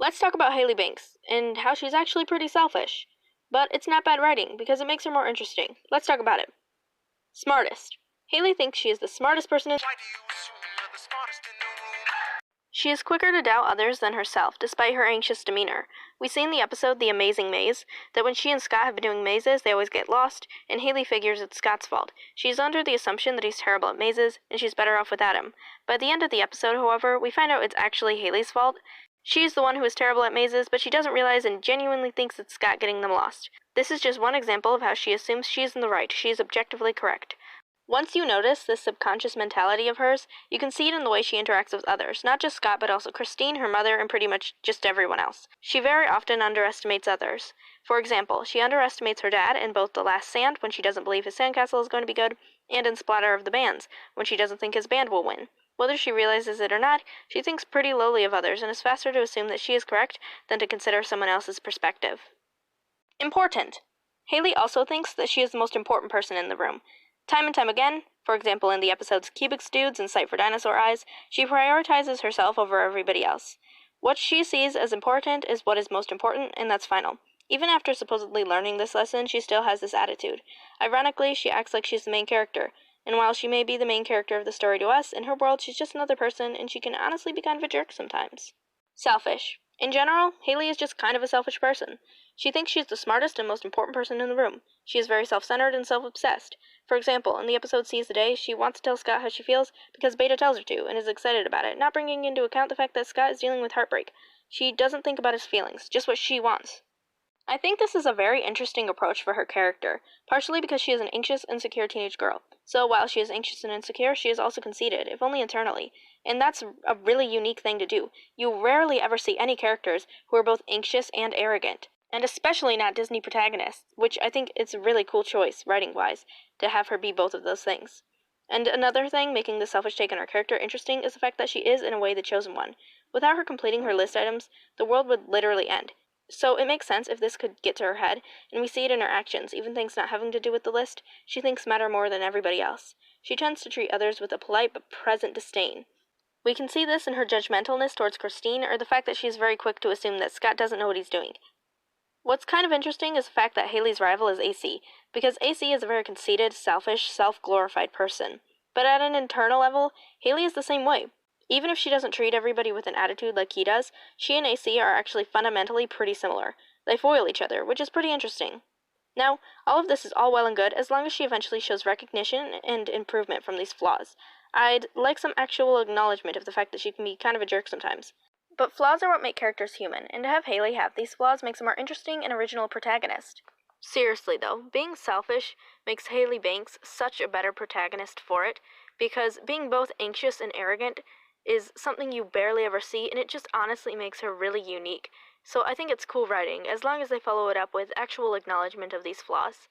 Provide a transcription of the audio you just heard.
Let's talk about Hailey Banks, and how she's actually pretty selfish. But it's not bad writing, because it makes her more interesting. Let's talk about it. Smartest. Hailey thinks she is the smartest person in... Why do you assume you're the smartest in the room? She is quicker to doubt others than herself, despite her anxious demeanor. We see in the episode The Amazing Maze that when she and Scott have been doing mazes, they always get lost, and Hailey figures it's Scott's fault. She's under the assumption that he's terrible at mazes, and she's better off without him. By the end of the episode, however, we find out it's actually Hailey's fault. She's the one who is terrible at mazes, but she doesn't realize and genuinely thinks it's Scott getting them lost. This is just one example of how she assumes she's in the right. She is objectively correct. Once you notice this subconscious mentality of hers, you can see it in the way she interacts with others, not just Scott, but also Christine, her mother, and pretty much just everyone else. She very often underestimates others. For example, she underestimates her dad in both The Last Sand, when she doesn't believe his sandcastle is going to be good, and in Splatter of the Bands, when she doesn't think his band will win. Whether she realizes it or not, she thinks pretty lowly of others and is faster to assume that she is correct than to consider someone else's perspective. Important. Hailey also thinks that she is the most important person in the room. Time and time again, for example in the episodes Cubics Dudes and Sight for Dinosaur Eyes, she prioritizes herself over everybody else. What she sees as important is what is most important, and that's final. Even after supposedly learning this lesson, she still has this attitude. Ironically, she acts like she's the main character, and while she may be the main character of the story to us, in her world she's just another person, and she can honestly be kind of a jerk sometimes. Selfish. In general, Hailey is just kind of a selfish person. She thinks she's the smartest and most important person in the room. She is very self-centered and self-obsessed. For example, in the episode Seize the Day, she wants to tell Scott how she feels because Beta tells her to, and is excited about it, not bringing into account the fact that Scott is dealing with heartbreak. She doesn't think about his feelings, just what she wants. I think this is a very interesting approach for her character, partially because she is an anxious, insecure teenage girl. So while she is anxious and insecure, she is also conceited, if only internally. And that's a really unique thing to do. You rarely ever see any characters who are both anxious and arrogant. And especially not Disney protagonists, which I think it's a really cool choice, writing-wise, to have her be both of those things. And another thing making the selfish take on her character interesting is the fact that she is, in a way, the chosen one. Without her completing her list items, the world would literally end. So it makes sense if this could get to her head, and we see it in her actions, even things not having to do with the list, she thinks matter more than everybody else. She tends to treat others with a polite but present disdain. We can see this in her judgmentalness towards Christine, or the fact that she is very quick to assume that Scott doesn't know what he's doing. What's kind of interesting is the fact that Hailey's rival is AC, because AC is a very conceited, selfish, self-glorified person. But at an internal level, Hailey is the same way. Even if she doesn't treat everybody with an attitude like he does, she and AC are actually fundamentally pretty similar. They foil each other, which is pretty interesting. Now, all of this is all well and good as long as she eventually shows recognition and improvement from these flaws. I'd like some actual acknowledgement of the fact that she can be kind of a jerk sometimes. But flaws are what make characters human, and to have Hailey have these flaws makes a more interesting and original protagonist. Seriously though, being selfish makes Hailey Banks such a better protagonist for it, because being both anxious and arrogant is something you barely ever see, and it just honestly makes her really unique. So I think it's cool writing, as long as they follow it up with actual acknowledgement of these flaws.